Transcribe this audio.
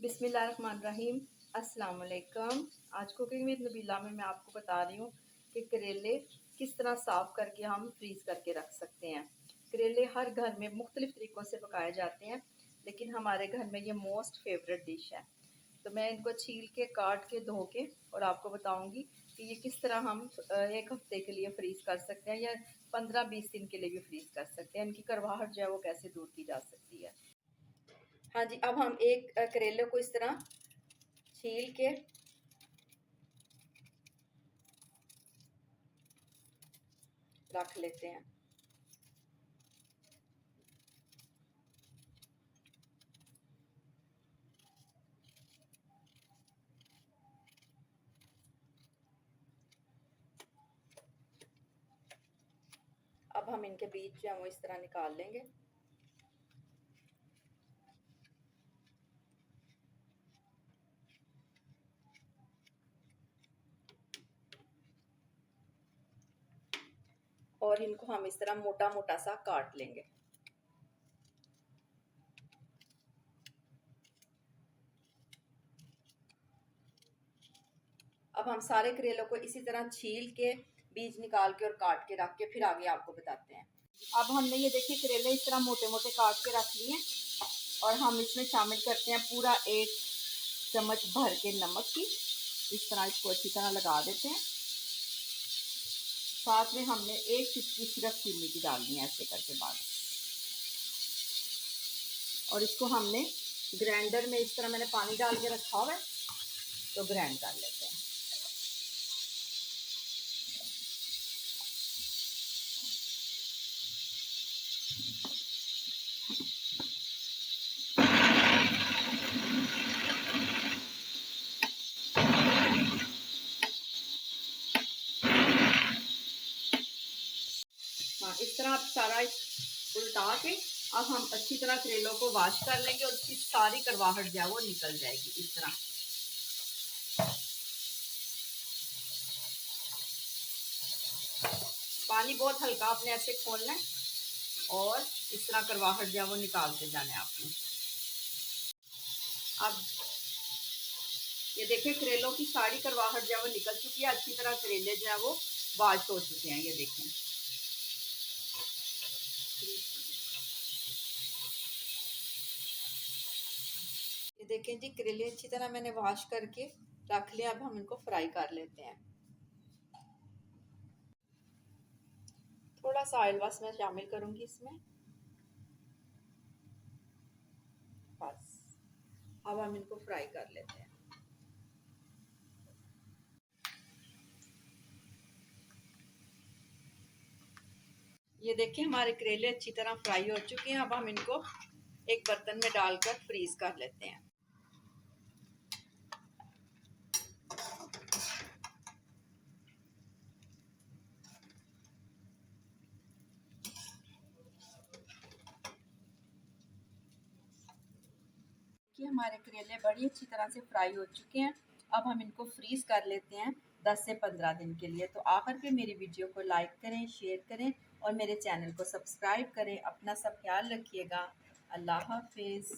बिस्मिल्लाहिर्रहमानिर्रहीम। अस्सलाम वालेकुम। आज कुकिंग विद नबीला में मैं आपको बता रही हूँ कि करेले किस तरह साफ़ करके हम फ्रीज़ करके रख सकते हैं। करेले हर घर में मुख्तलिफ़ तरीक़ों से पकाए जाते हैं, लेकिन हमारे घर में ये मोस्ट फेवरेट डिश है। तो मैं इनको छील के, काट के, धो के और आपको बताऊँगी कि ये किस तरह हम 1 हफ़्ते के लिए फ्रीज़ कर सकते हैं या 15-20 दिन के लिए भी फ्रीज़ कर सकते हैं। इनकी कड़वाहट जो है वो कैसे दूर की जा सकती है। हाँ जी, अब हम एक करेले को इस तरह छील के रख लेते हैं। अब हम इनके बीज जो है वो इस तरह निकाल लेंगे। और इनको हम इस तरह मोटा मोटा सा काट लेंगे। अब हम सारे करेलों को इसी तरह छील के, बीज निकाल के और काट के रख के फिर आगे आपको बताते हैं। अब हमने ये देखिए करेले इस तरह मोटे मोटे काट के रख लिए और हम इसमें शामिल करते हैं पूरा 1 चम्मच भर के नमक की। इस तरह इसको अच्छी तरह लगा देते हैं। साथ में हमने 1 चुटकी सिर्फ चीनी की डालनी है ऐसे करके बाद, और इसको हमने ग्राइंडर में इस तरह मैंने पानी डाल के रखा हुआ है, तो ग्राइंड कर लेते हैं। हाँ, इस तरह आप सारा उल्टा के अब हम अच्छी तरह करेलों को वॉश कर लेंगे और उसकी सारी कड़वाहट जो है वो निकल जाएगी। इस तरह पानी बहुत हल्का आपने ऐसे खोलना है और इस तरह कड़वाहट जो है वो निकालते जाना है आपने। अब ये देखिए करेलों की सारी कड़वाहट जो है वो निकल चुकी है। अच्छी तरह करेले जो है वो वॉश हो चुके हैं। ये देखें, ये देखें जी, करेले अच्छी तरह मैंने वॉश करके रख लिया। अब हम इनको फ्राई कर लेते हैं। थोड़ा सा ऑयल बस मैं शामिल करूंगी इसमें, बस। अब हम इनको फ्राई कर लेते हैं। ये देखिए हमारे करेले अच्छी तरह फ्राई हो चुके हैं। अब हम इनको एक बर्तन में डालकर फ्रीज कर लेते हैं। कि हमारे करेले बड़ी अच्छी तरह से फ्राई हो चुके हैं। अब हम इनको फ्रीज कर लेते हैं 10 से 15 दिन के लिए। तो आखिर पे मेरी वीडियो को लाइक करें, शेयर करें और मेरे चैनल को सब्सक्राइब करें। अपना सब ख्याल रखिएगा। अल्लाह हाफिज़।